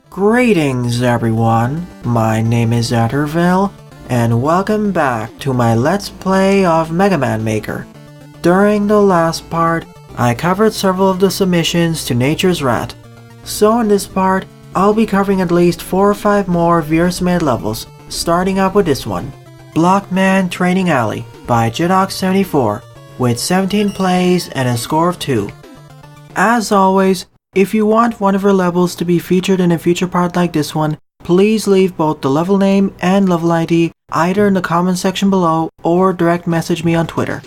Greetings everyone, my name is Atterville, and welcome back to my Let's Play of Mega Man Maker. During the last part, I covered several of the submissions to Nature's Rat. So in this part, I'll be covering at least 4 or 5 more Veersmith levels, starting up with this one, Blockman Training Alley by Jidox74, with 17 plays and a score of 2. As always, if you want one of your levels to be featured in a future part like this one, please leave both the level name and level ID either in the comment section below or direct message me on Twitter.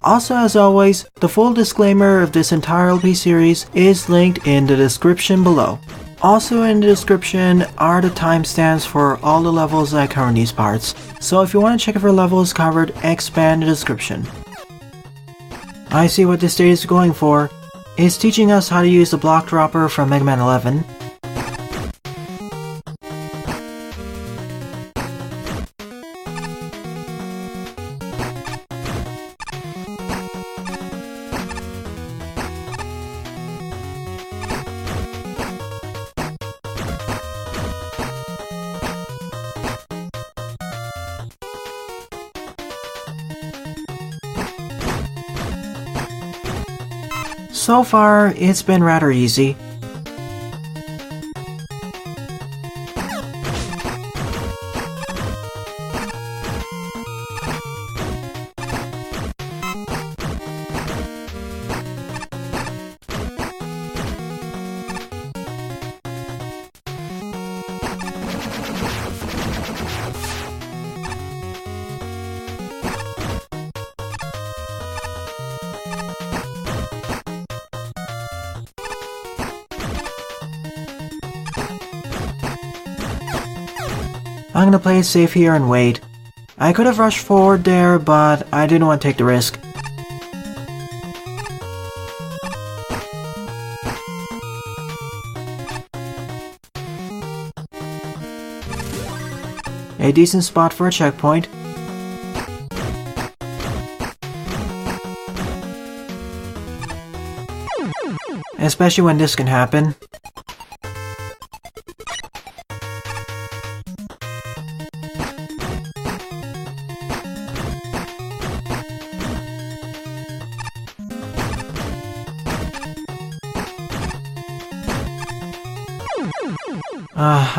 Also, as always, the full disclaimer of this entire LP series is linked in the description below. Also in the description are the timestamps for all the levels I cover in these parts, so if you want to check if your level is covered, expand the description. I see what this stage is going for. It's teaching us how to use the block dropper from Mega Man 11. So far, it's been rather easy. I'm gonna play it safe here and wait. I could have rushed forward there, but I didn't want to take the risk. A decent spot for a checkpoint. Especially when this can happen.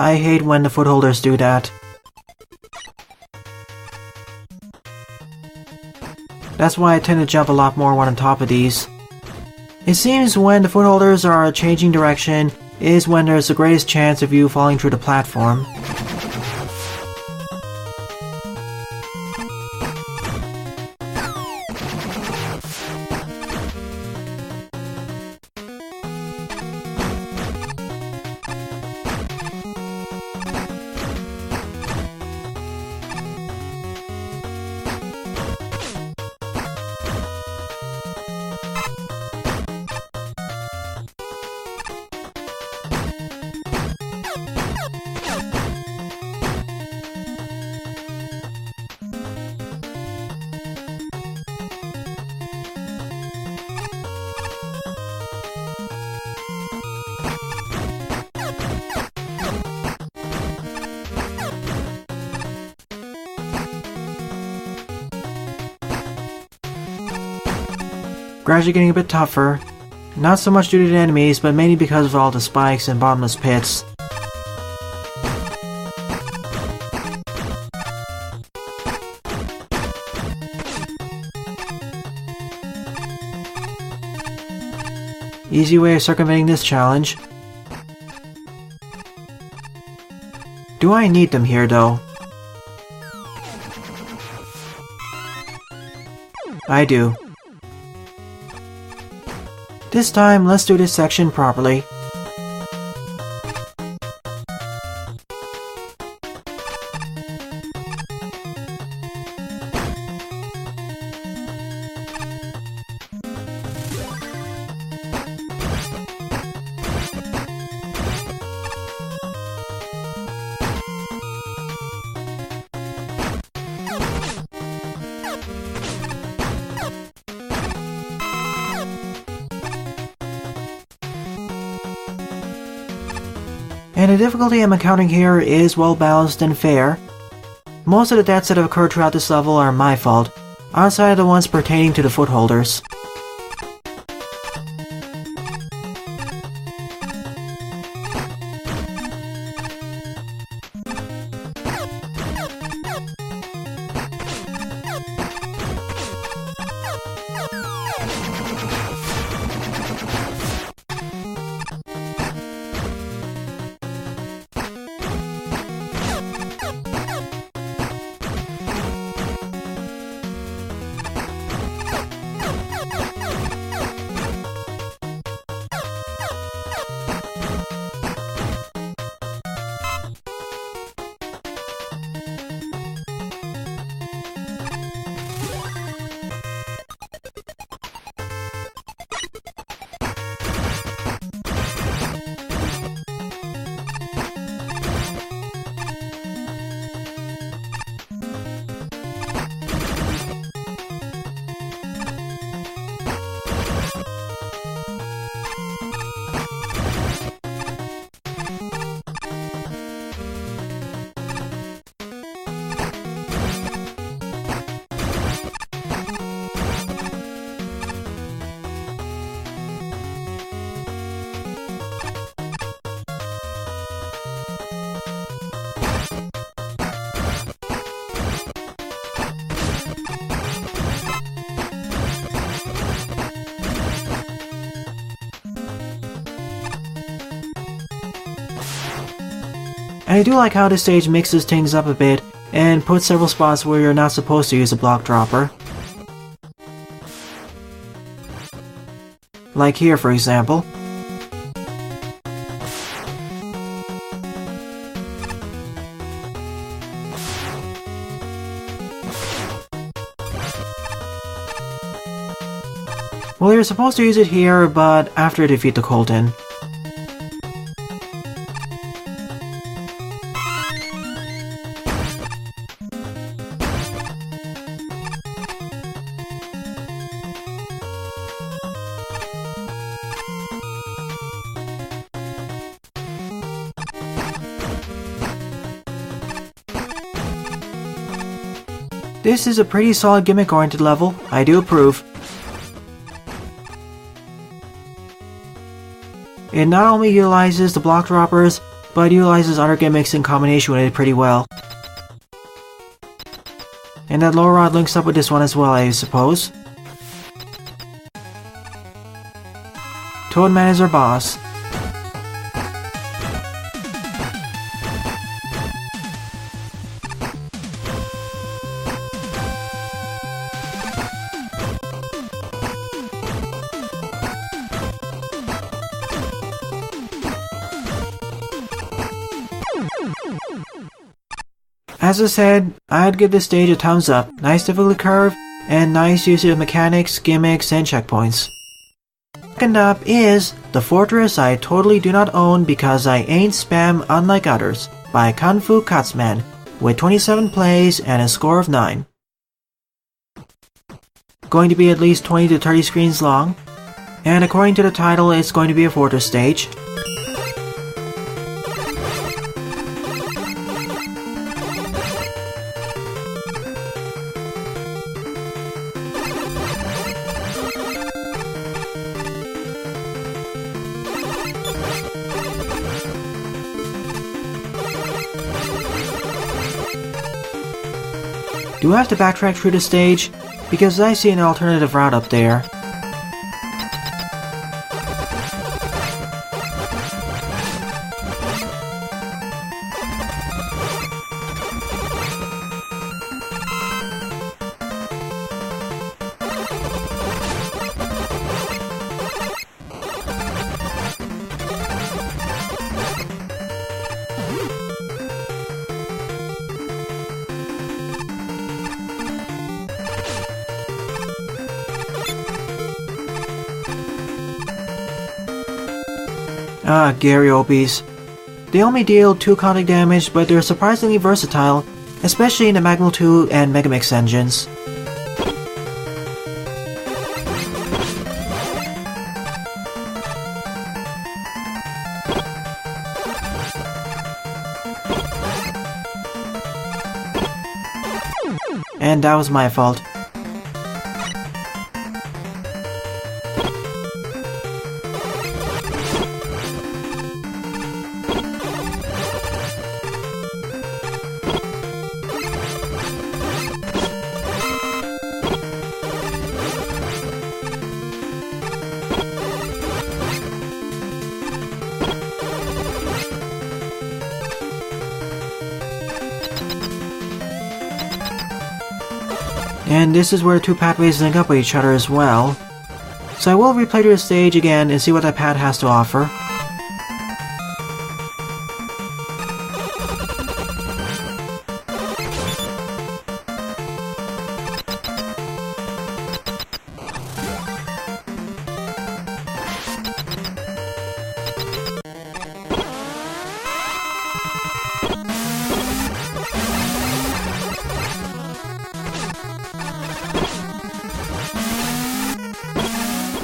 I hate when the footholders do that. That's why I tend to jump a lot more when on top of these. It seems when the footholders are changing direction is when there's the greatest chance of you falling through the platform. Gradually getting a bit tougher, not so much due to the enemies, but mainly because of all the spikes and bottomless pits. Easy way of circumventing this challenge. Do I need them here though? I do. This time, let's do this section properly. And the difficulty I'm encountering here is well balanced and fair. Most of the deaths that have occurred throughout this level are my fault, outside of the ones pertaining to the footholders. And I do like how this stage mixes things up a bit and puts several spots where you're not supposed to use a block dropper. Like here, for example. Well, you're supposed to use it here, but after you defeat the Colton. This is a pretty solid gimmick-oriented level, I do approve. It not only utilizes the block droppers, but utilizes other gimmicks in combination with it pretty well. And that low rod links up with this one as well, I suppose. Toadman is our boss. As I said, I'd give this stage a thumbs up. Nice difficulty curve, and nice use of mechanics, gimmicks, and checkpoints. Second up is The Fortress I Totally Do Not Own Because I Ain't Spam Unlike Others by Kung Fu Katzman, with 27 plays and a score of 9. Going to be at least 20 to 30 screens long, and according to the title, it's going to be a fortress stage. Do I have to backtrack through the stage? Because I see an alternative route up there. Gary Obies. They only deal 2 contact damage, but they're surprisingly versatile, especially in the Magmal 2 and Megamix engines. And that was my fault. And this is where the two pathways link up with each other as well. So I will replay through the stage again and see what that path has to offer.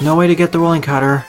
No way to get the rolling cutter.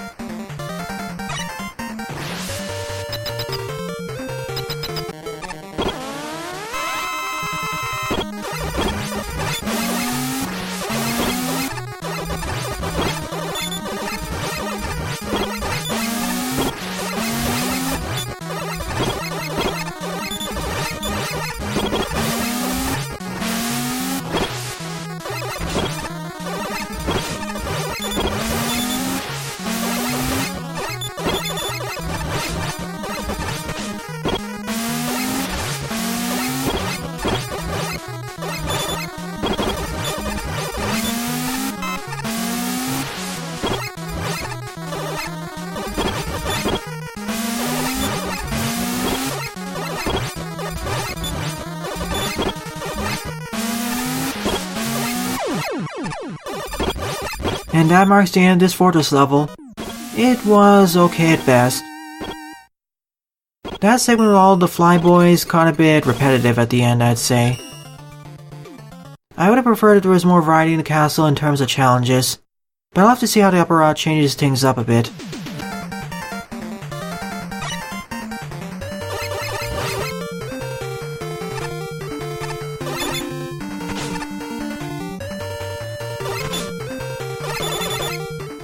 And that marks the end of this fortress level. It was okay at best. That segment with all the flyboys got a bit repetitive at the end, I'd say. I would have preferred if there was more variety in the castle in terms of challenges, but I'll have to see how the upper route changes things up a bit.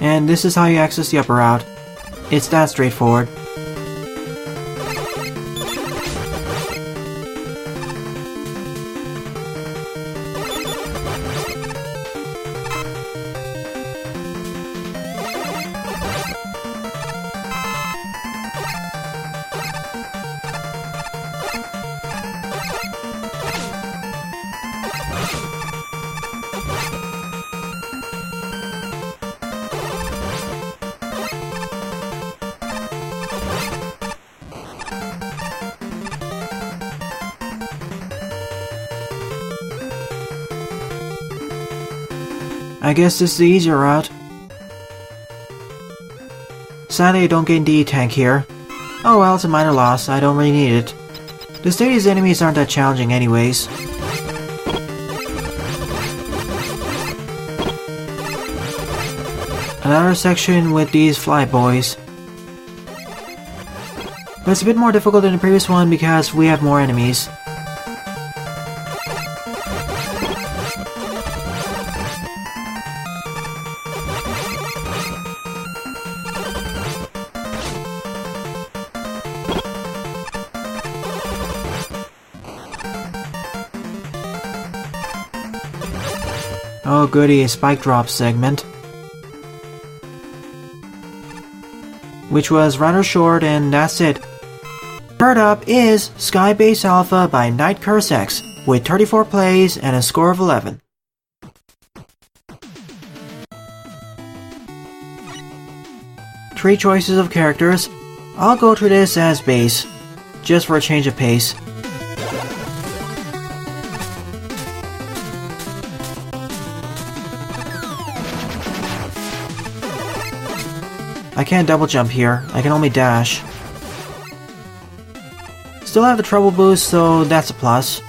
And this is how you access the upper route. It's that straightforward. I guess this is the easier route. Sadly, I don't get the E-tank here. Oh well, it's a minor loss, I don't really need it. The stage's enemies aren't that challenging anyways. Another section with these flyboys. But it's a bit more difficult than the previous one because we have more enemies. Oh goody, a spike drop segment. Which was rather short, and that's it. Third up is Skybase Alpha by NightCurseX with 34 plays and a score of 11. Three choices of characters. I'll go through this as base, just for a change of pace. I can't double jump here, I can only dash. Still have the trouble boost, so that's a plus.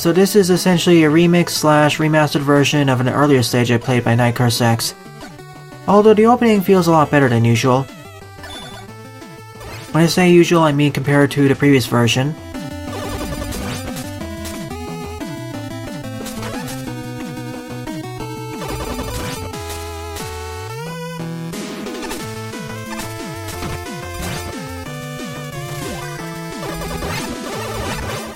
So this is essentially a remix slash remastered version of an earlier stage I played by NightCurseX. Although the opening feels a lot better than usual. When I say usual, I mean compared to the previous version.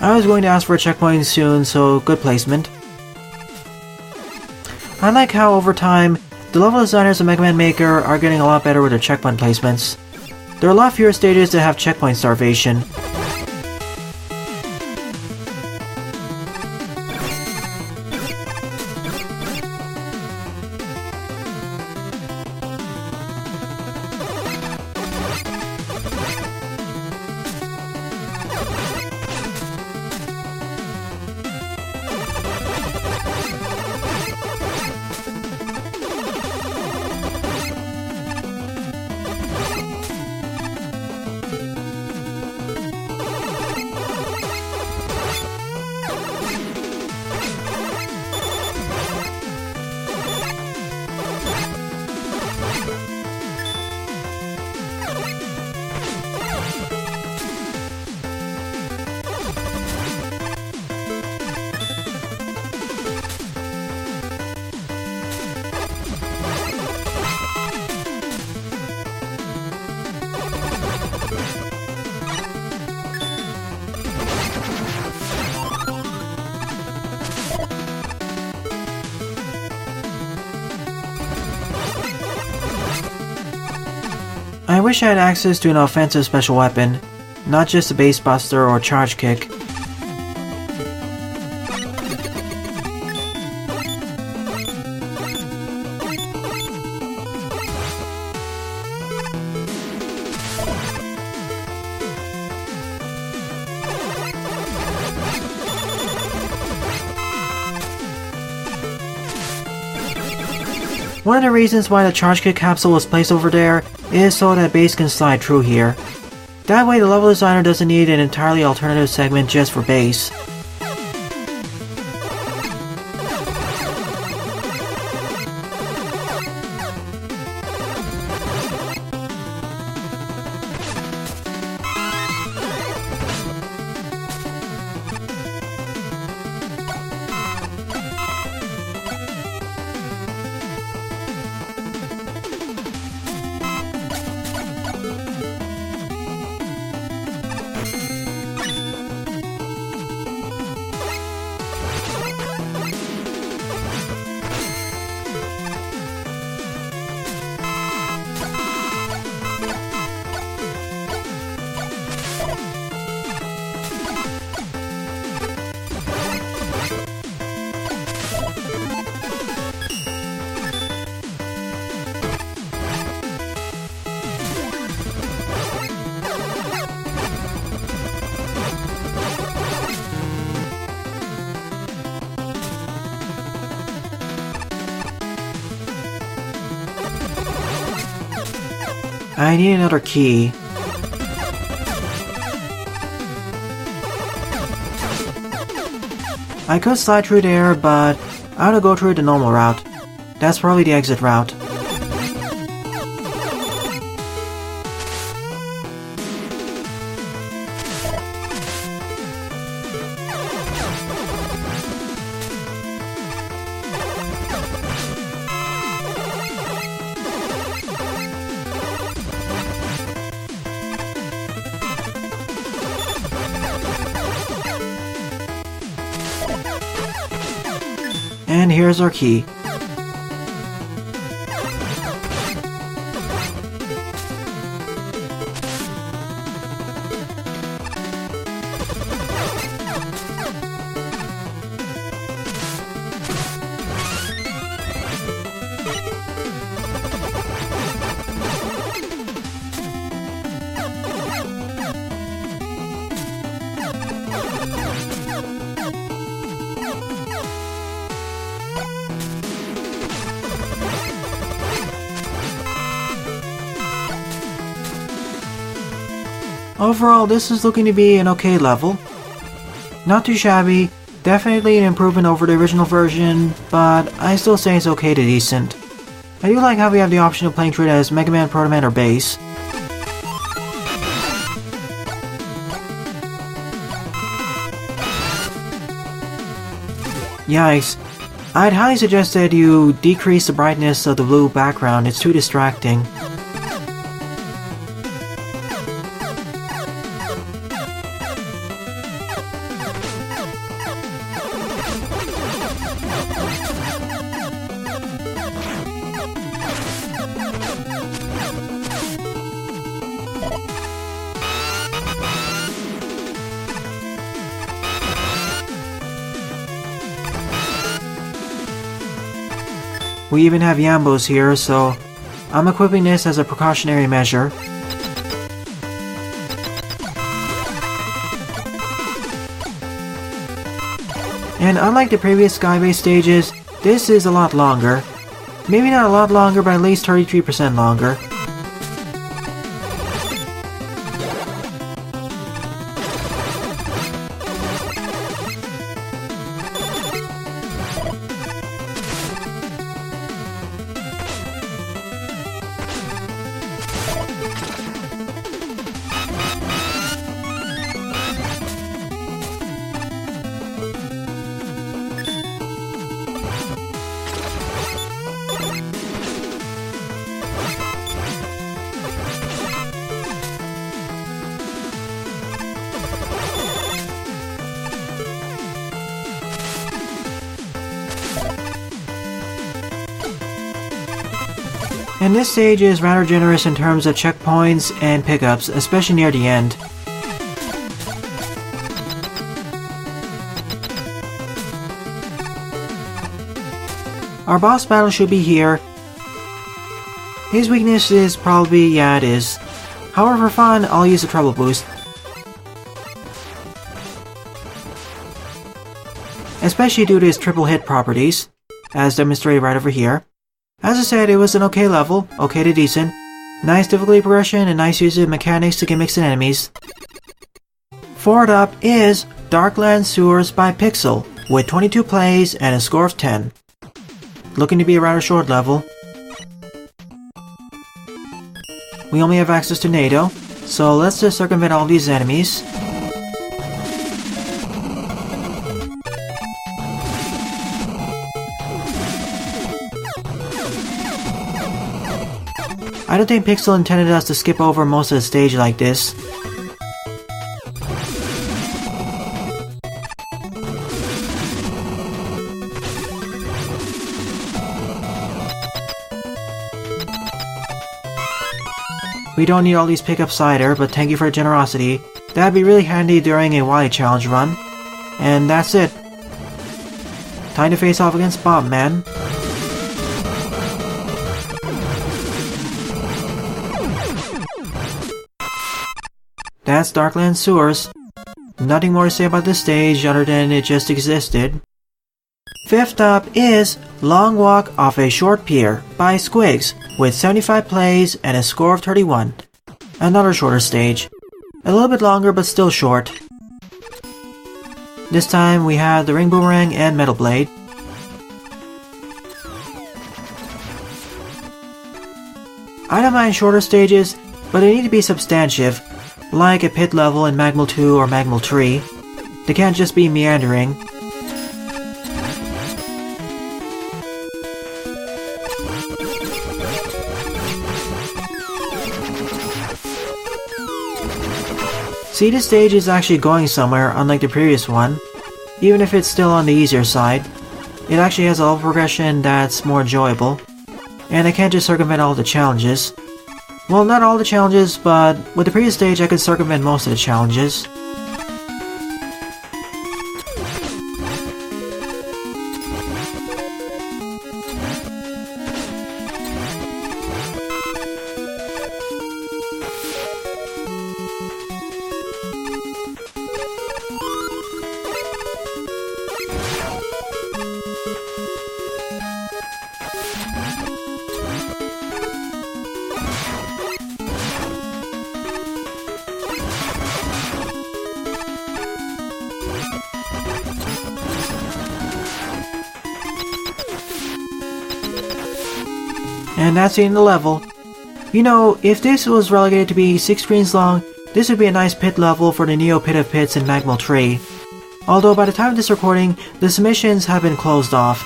I was going to ask for a checkpoint soon, so good placement. I like how over time, the level designers of Mega Man Maker are getting a lot better with their checkpoint placements. There are a lot fewer stages that have checkpoint starvation. I wish I had access to an offensive special weapon, not just a base buster or charge kick. One of the reasons why the charge kick capsule was placed over there is so that base can slide through here. That way the level designer doesn't need an entirely alternative segment just for base. I need another key. I could slide through there, but I ought to go through the normal route. That's probably the exit route. And here's our key. Overall, this is looking to be an okay level. Not too shabby, Definitely an improvement over the original version, but I still say it's okay to decent. I do like how we have the option of playing through it as Mega Man, Proto Man, or Base. Yikes. I'd highly suggest that you decrease the brightness of the blue background, it's too distracting. We even have Yambos here, so I'm equipping this as a precautionary measure. And unlike the previous Skybase stages, this is a lot longer. Maybe not a lot longer, but at least 33% longer. And this stage is rather generous in terms of checkpoints and pickups, especially near the end. Our boss battle should be here. His weakness is probably, yeah it is. However, for fun, I'll use the treble boost. Especially due to his triple hit properties, as demonstrated right over here. As I said, it was an okay level, okay to decent. Nice difficulty progression and nice use of mechanics to gimmicks and enemies. Forward up is Darkland Sewers by Pix-el, with 22 plays and a score of 10. Looking to be a rather short level. We only have access to NATO, so let's just circumvent all these enemies. I don't think Pix-el intended us to skip over most of the stage like this. We don't need all these pickups either, but thank you for your generosity. That'd be really handy during a Wily Challenge run. And that's it. Time to face off against Bob Man. That's Darkland Sewers. Nothing more to say about this stage other than it just existed. Fifth up is Long Walk Off a Short Pier by Squiggs, with 75 plays and a score of 31. Another shorter stage. A little bit longer but still short. This time we have the Ring Boomerang and Metal Blade. I don't mind shorter stages, but they need to be substantive, like a pit level in Magmal 2 or Magmal 3. They can't just be meandering. See, this stage is actually going somewhere, unlike the previous one. Even if it's still on the easier side, it actually has a level progression that's more enjoyable. And I can't just circumvent all the challenges. Well, not all the challenges, but with the previous stage I could circumvent most of the challenges. And that's the end of the level. You know, if this was relegated to be 6 screens long, this would be a nice pit level for the Neo Pit of Pits in Magmal 3. Although by the time of this recording, the submissions have been closed off.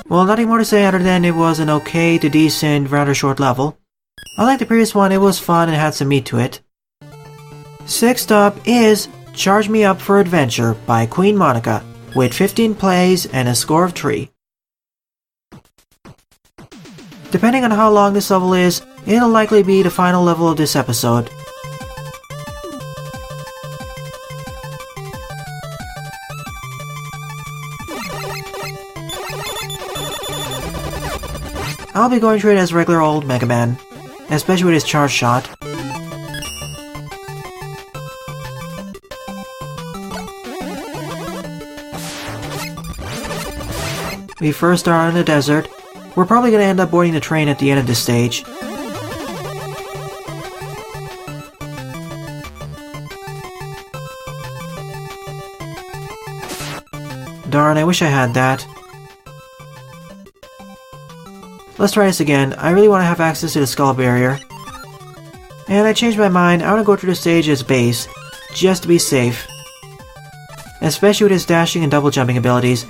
Well, nothing more to say other than it was an okay to decent, rather short level. Unlike the previous one, it was fun and had some meat to it. Sixth up is Charge Me Up for Adventure by QueenMonika, with 15 plays and a score of 3. Depending on how long this level is, it'll likely be the final level of this episode. I'll be going through it as regular old Mega Man, especially with his charge shot. We first start in the desert. We're probably going to end up boarding the train at the end of this stage. Darn, I wish I had that. Let's try this again. I really want to have access to the skull barrier. And I changed my mind. I want to go through the stage as base, just to be safe. Especially with his dashing and double jumping abilities,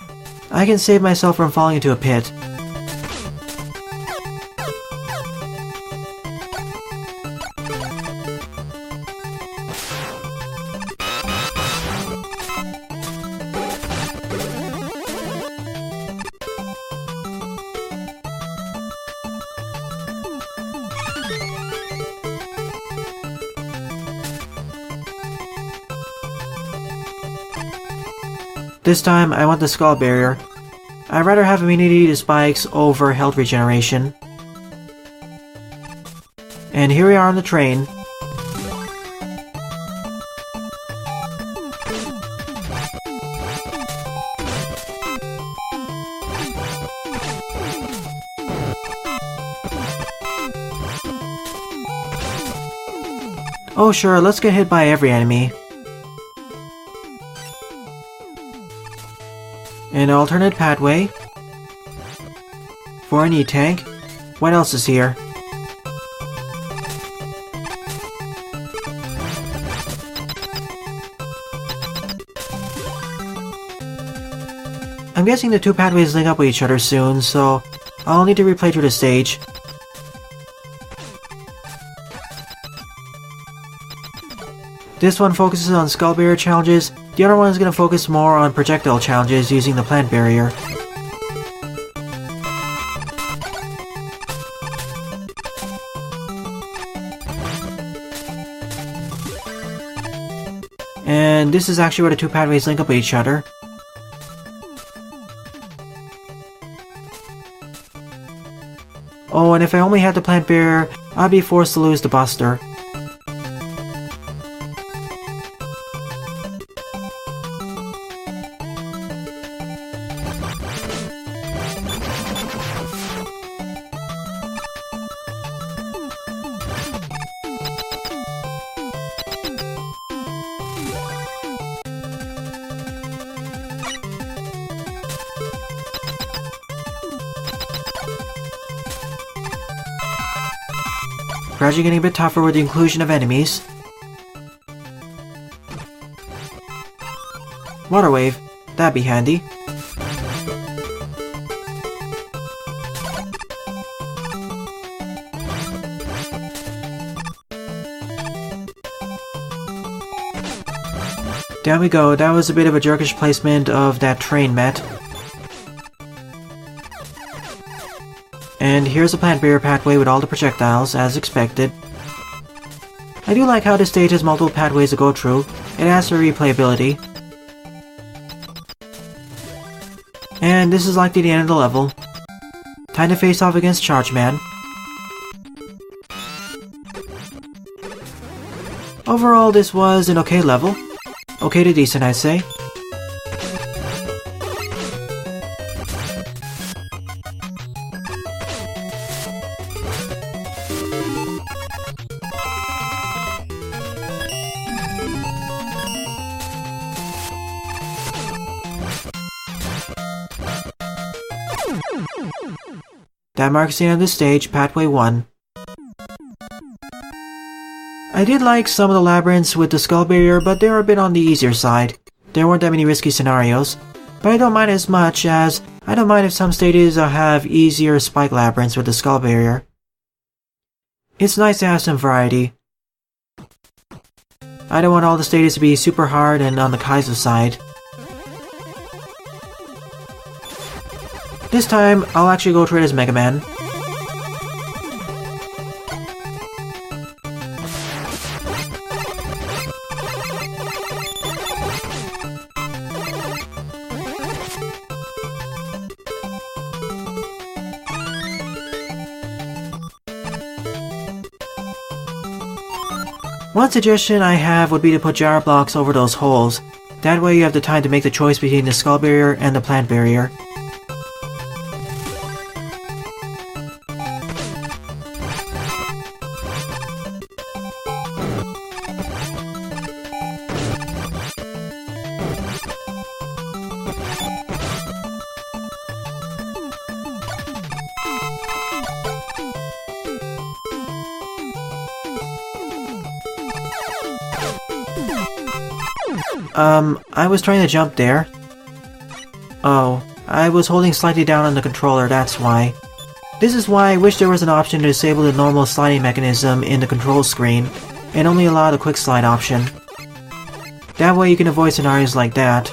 I can save myself from falling into a pit. This time, I want the skull barrier. I'd rather have immunity to spikes over health regeneration. And here we are on the train. Oh sure, let's get hit by every enemy. An alternate pathway. For any tank. What else is here? I'm guessing the two pathways link up with each other soon, so I'll need to replay through the stage. This one focuses on skull barrier challenges, the other one is going to focus more on projectile challenges using the plant barrier. And this is actually where the two pathways link up with each other. Oh, and if I only had the plant barrier, I'd be forced to lose the Buster. Gradually getting a bit tougher with the inclusion of enemies. Water wave, that'd be handy. There we go, that was a bit of a jerkish placement of that train met. And here's a plant barrier pathway with all the projectiles, as expected. I do like how this stage has multiple pathways to go through. It adds to replayability. And this is likely the end of the level. Time to face off against Charge Man. Overall, this was an okay level. Okay to decent, I'd say. That marks the end of the stage, Pathway 1. I did like some of the labyrinths with the skull barrier, but they were a bit on the easier side. There weren't that many risky scenarios, but I don't mind as much as I don't mind if some stages have easier spike labyrinths with the skull barrier. It's nice to have some variety. I don't want all the stages to be super hard and on the Kaizo side. This time, I'll actually go trade as Mega Man. One suggestion I have would be to put gyro blocks over those holes. That way you have the time to make the choice between the skull barrier and the plant barrier. I was trying to jump there. Oh, I was holding slightly down on the controller, that's why. This is why I wish there was an option to disable the normal sliding mechanism in the control screen, and only allow the quick slide option. That way you can avoid scenarios like that.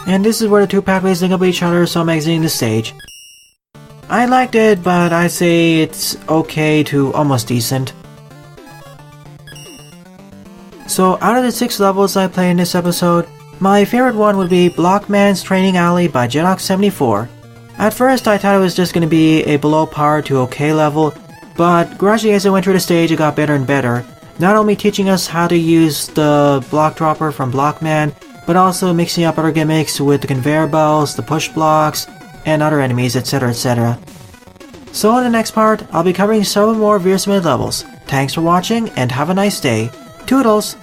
And this is where the two pathways link up with each other, so I'm exiting the stage. I liked it, but I'd say it's okay to almost decent. So out of the 6 levels I played in this episode, my favorite one would be Blockman's Training Alley by Jedox74. At first I thought it was just going to be a below par to okay level, but gradually as I went through the stage it got better and better, not only teaching us how to use the block dropper from Blockman, but also mixing up other gimmicks with the conveyor belts, the push blocks, and other enemies, etc, etc. So in the next part, I'll be covering several more Veer Smith levels. Thanks for watching and have a nice day. Toodles!